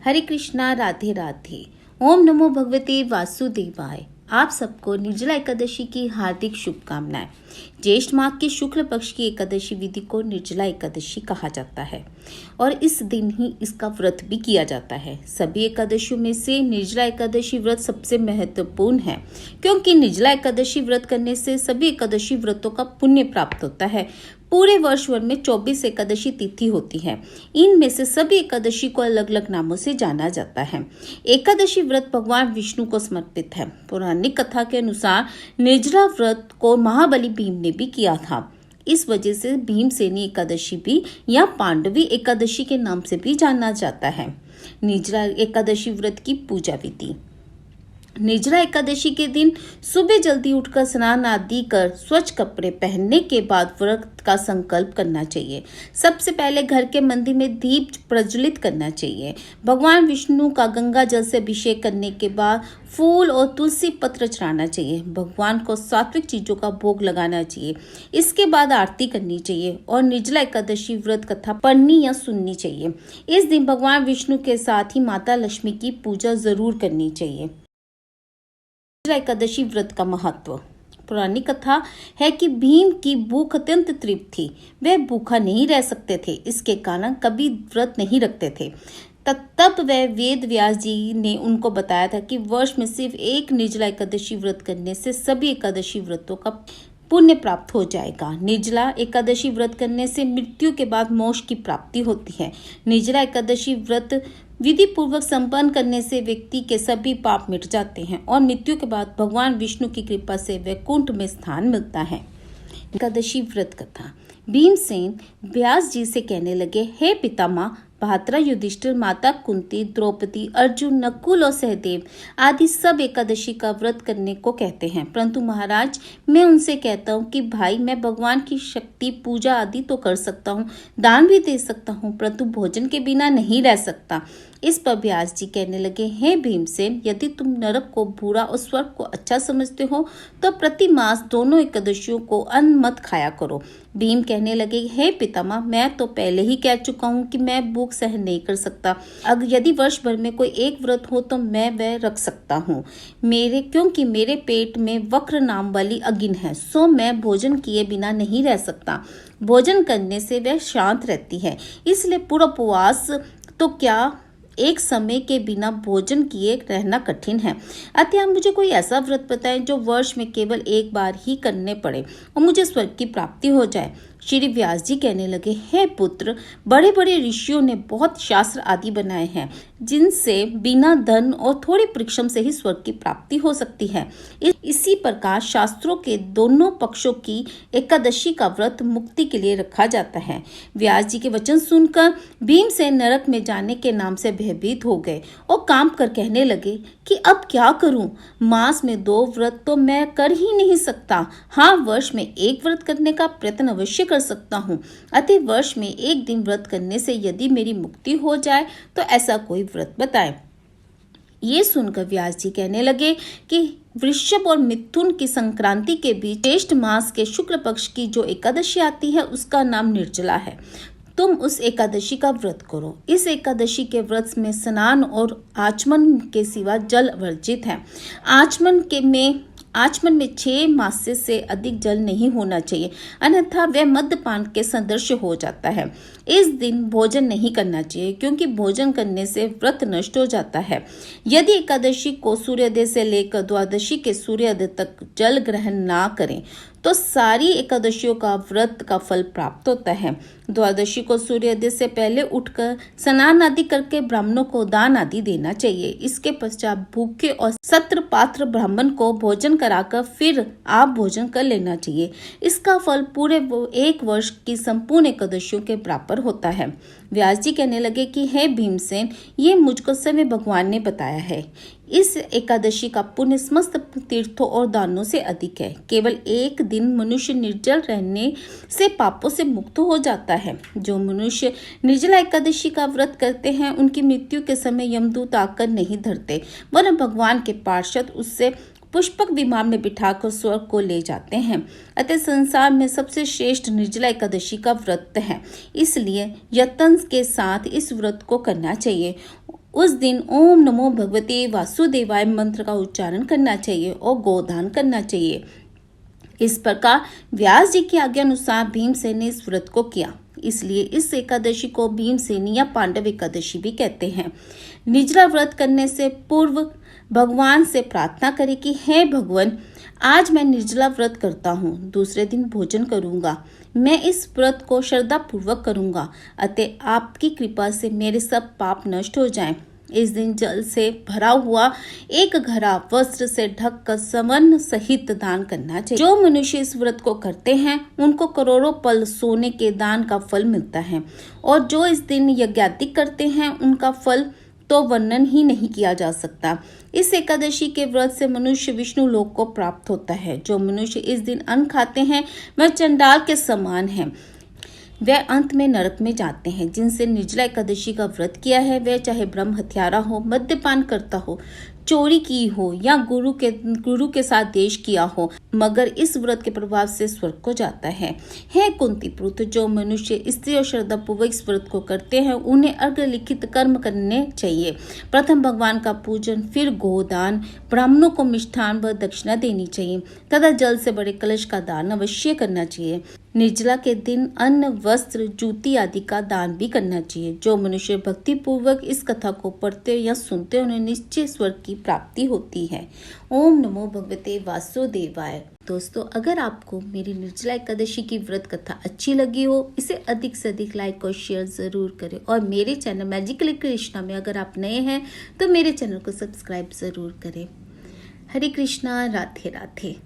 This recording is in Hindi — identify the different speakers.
Speaker 1: हरे कृष्णा, राधे राधे। ओम नमो भगवते वासुदेवाय। आप सबको निर्जला एकादशी की हार्दिक शुभकामनाएं। ज्येष्ठ माह के शुक्ल पक्ष की एकादशी विधि को निर्जला एकादशी कहा जाता है और इस दिन ही इसका व्रत भी किया जाता है। सभी एकादशियों में से निर्जला एकादशी व्रत सबसे महत्वपूर्ण है, क्योंकि निर्जला एकादशी व्रत करने से सभी एकादशी व्रतों का पुण्य प्राप्त होता है। पूरे वर्ष भर में 24 एकादशी तिथि होती है। इनमें से सभी एकादशी को अलग अलग नामों से जाना जाता है। एकादशी व्रत भगवान विष्णु को समर्पित है। पौराणिक कथा के अनुसार निर्जला व्रत को महाबली भीम ने भी किया था। इस वजह से भीमसेनी एकादशी भी या पांडवी एकादशी के नाम से भी जाना जाता है। निर्जला एकादशी व्रत की पूजा विधि। निर्जला एकादशी के दिन सुबह जल्दी उठकर स्नान आदि कर स्वच्छ कपड़े पहनने के बाद व्रत का संकल्प करना चाहिए। सबसे पहले घर के मंदिर में दीप प्रज्वलित करना चाहिए। भगवान विष्णु का गंगा जल से अभिषेक करने के बाद फूल और तुलसी पत्र चढ़ाना चाहिए। भगवान को सात्विक चीजों का भोग लगाना चाहिए। इसके बाद आरती करनी चाहिए और निर्जला एकादशी व्रत कथा पढ़नी या सुननी चाहिए। इस दिन भगवान विष्णु के साथ ही माता लक्ष्मी की पूजा जरूर करनी चाहिए। निर्जला एकादशी व्रत का महत्व। पौराणिक कथा है कि भीम की भूख अत्यंत तीव्र थी। वे भूखा नहीं रह सकते थे, इसके कारण कभी व्रत नहीं रखते थे। तब वह वेद व्यास जी ने उनको बताया था कि वर्ष में सिर्फ एक निर्जला एकादशी व्रत करने से सभी एकादशी व्रतों का पुण्य प्राप्त हो जाएगा। निर्जला एकादशी व्रत करने से मृत्यु के बाद मोक्ष की प्राप्ति होती है। निर्जला एकादशी व्रत विधि पूर्वक संपन्न करने से व्यक्ति के सभी पाप मिट जाते हैं और मृत्यु के बाद भगवान विष्णु की कृपा से वैकुंठ में स्थान मिलता है। एकादशी व्रत कथा। भीमसेन व्यास जी से कहने लगे, हे पितामह, भ्राता युधिष्ठिर, माता कुंती, द्रौपदी, अर्जुन, नकुल और सहदेव आदि सब एकादशी का व्रत करने को कहते हैं, परंतु महाराज मैं उनसे कहता हूँ कि भाई मैं भगवान की शक्ति पूजा आदि तो कर सकता हूँ, दान भी दे सकता हूँ, परंतु भोजन के बिना नहीं रह सकता। इस पर व्यास जी कहने लगे, हे भीमसेन, यदि तुम नरक को बुरा और स्वर्ग को अच्छा समझते हो तो प्रति मास दोनों एकादशियों को अन्न मत खाया करो। भीम कहने लगे, हे पितामह, मैं तो पहले ही कह चुका हूँ कि मैं भूख सहन नहीं कर सकता। अगर यदि वर्ष भर में कोई एक व्रत हो तो मैं वह रख सकता हूँ, क्योंकि मेरे पेट में वक्र नाम वाली अग्नि है, सो मैं भोजन किए बिना नहीं रह सकता। भोजन करने से वह शांत रहती है, इसलिए पूरा उपवास तो क्या एक समय के बिना भोजन किए रहना कठिन है। अतः मुझे कोई ऐसा व्रत बताएं जो वर्ष में केवल एक बार ही करने पड़े और मुझे स्वर्ग की प्राप्ति हो जाए। श्री व्यास जी कहने लगे, हे पुत्र, बड़े बड़े ऋषियों ने बहुत शास्त्र आदि बनाए हैं जिनसे बिना धन और थोड़े परिश्रम से ही स्वर्ग की प्राप्ति हो सकती है। इसी प्रकार शास्त्रों के दोनों पक्षों की एकादशी का व्रत मुक्ति के लिए रखा जाता है। व्यास जी के वचन सुनकर भीमसेन नरक में जाने के नाम से भयभीत हो गए और कांप कर कहने लगे कि अब क्या करूं? मास में 2 व्रत तो मैं कर ही नहीं सकता। हाँ, वर्ष में एक व्रत करने का प्रयत्न अवश्य कर सकता हूँ। अतः वर्ष में एक दिन व्रत करने से यदि मेरी मुक्ति हो जाए तो ऐसा कोई व्रत बताएं। ये सुनकर व्यास जी कहने लगे कि वृषभ और मिथुन की संक्रांति के बीच ज्येष्ठ मास के शुक्ल पक्ष की जो एकादशी आती है उसका नाम निर्जला है। तुम उस एकादशी का व्रत करो। इस एकादशी के व्रत में स्नान और आचमन के सिवा जल वर्जित है। आचमन में 6 मास से अधिक जल नहीं होना चाहिए, अन्यथा वह मद्यपान के सदृश हो जाता है। इस दिन भोजन नहीं करना चाहिए, क्योंकि भोजन करने से व्रत नष्ट हो जाता है। यदि एकादशी को सूर्योदय से लेकर द्वादशी के सूर्योदय तक जल ग्रहण ना करें तो सारी एकादशियों का व्रत का फल प्राप्त होता है। द्वादशी को सूर्योदय से पहले उठकर स्नान आदि करके ब्राह्मणों को दान आदि देना चाहिए। इसके पश्चात भूखे और सत्र पात्र ब्राह्मण को भोजन कराकर फिर आप भोजन कर लेना चाहिए। इसका फल पूरे एक वर्ष की संपूर्ण एकादशियों के बराबर होता है। व्यास जी कहने लगे कि हे भीमसेन, ये मुझको समय भगवान ने बताया है। इस एकादशी का पुण्य समस्त तीर्थों और दानों से अधिक है। केवल एक दिन मनुष्य निर्जल रहने से पापों से मुक्त हो जाता है। जो मनुष्य निर्जला एकादशी का व्रत करते हैं उनकी मृत्यु के समय यमदूत आकर नहीं धरते, वरन भगवान के पार्षद उससे पुष्पक विमान में बिठाकर स्वर्ग को ले जाते हैं। अतः संसार में सबसे श्रेष्ठ निर्जला एकादशी का व्रत है, इसलिए यत्न के साथ इस व्रत को करना चाहिए। उस दिन ओम नमो भगवते वासुदेवाय मंत्र का उच्चारण करना चाहिए और गोदान करना चाहिए। इस प्रकार व्यास जी की आज्ञा अनुसार भीमसेन ने इस व्रत को किया, इसलिए इस एकादशी को भीमसेनी या पांडव एकादशी भी कहते हैं। निर्जला व्रत करने से पूर्व भगवान से प्रार्थना करें कि हे भगवान, आज मैं निर्जला व्रत करता हूँ, दूसरे दिन भोजन करूंगा। मैं इस व्रत को श्रद्धा पूर्वक करूंगा, अतः आपकी कृपा से मेरे सब पाप नष्ट हो जाएं। इस दिन जल से भरा हुआ एक घड़ा वस्त्र से ढककर स्वर्ण सहित दान करना चाहिए। जो मनुष्य इस व्रत को करते हैं उनको करोड़ों पल सोने के दान का फल मिलता है, और जो इस दिन यज्ञादि करते हैं उनका फल तो वर्णन ही नहीं किया जा सकता। इस एकादशी के व्रत से मनुष्य विष्णु लोक को प्राप्त होता है। जो मनुष्य इस दिन अन्न खाते हैं वह चंडाल के समान है, वे अंत में नरक में जाते हैं। जिनसे निर्जला एकादशी का व्रत किया है वह चाहे ब्रह्म हत्यारा हो, मद्यपान करता हो, चोरी की हो या गुरु के साथ देश किया हो, मगर इस व्रत के प्रभाव से स्वर्ग को जाता है। हे कुंती पुत्र, जो मनुष्य स्त्री और श्रद्धा पूर्वक इस व्रत को करते हैं उन्हें अग्रलिखित कर्म करने चाहिए। प्रथम भगवान का पूजन, फिर गोदान, ब्राह्मणों को मिष्ठान व दक्षिणा देनी चाहिए तथा जल से बड़े कलश का दान अवश्य करना चाहिए। निर्जला के दिन अन्न, वस्त्र, जूती आदि का दान भी करना चाहिए। जो मनुष्य भक्ति पूर्वक इस कथा को पढ़ते या सुनते उन्हें निश्चय स्वर्ग की प्राप्ति होती है। ओम नमो भगवते वासुदेवाय। दोस्तों, अगर आपको मेरी निर्जला एकादशी की व्रत कथा अच्छी लगी हो, इसे अधिक से अधिक लाइक और शेयर जरूर करें, और मेरे चैनल मैजिकल कृष्णा में अगर आप नए हैं तो मेरे चैनल को सब्सक्राइब जरूर करें। हरे कृष्णा, राधे राधे।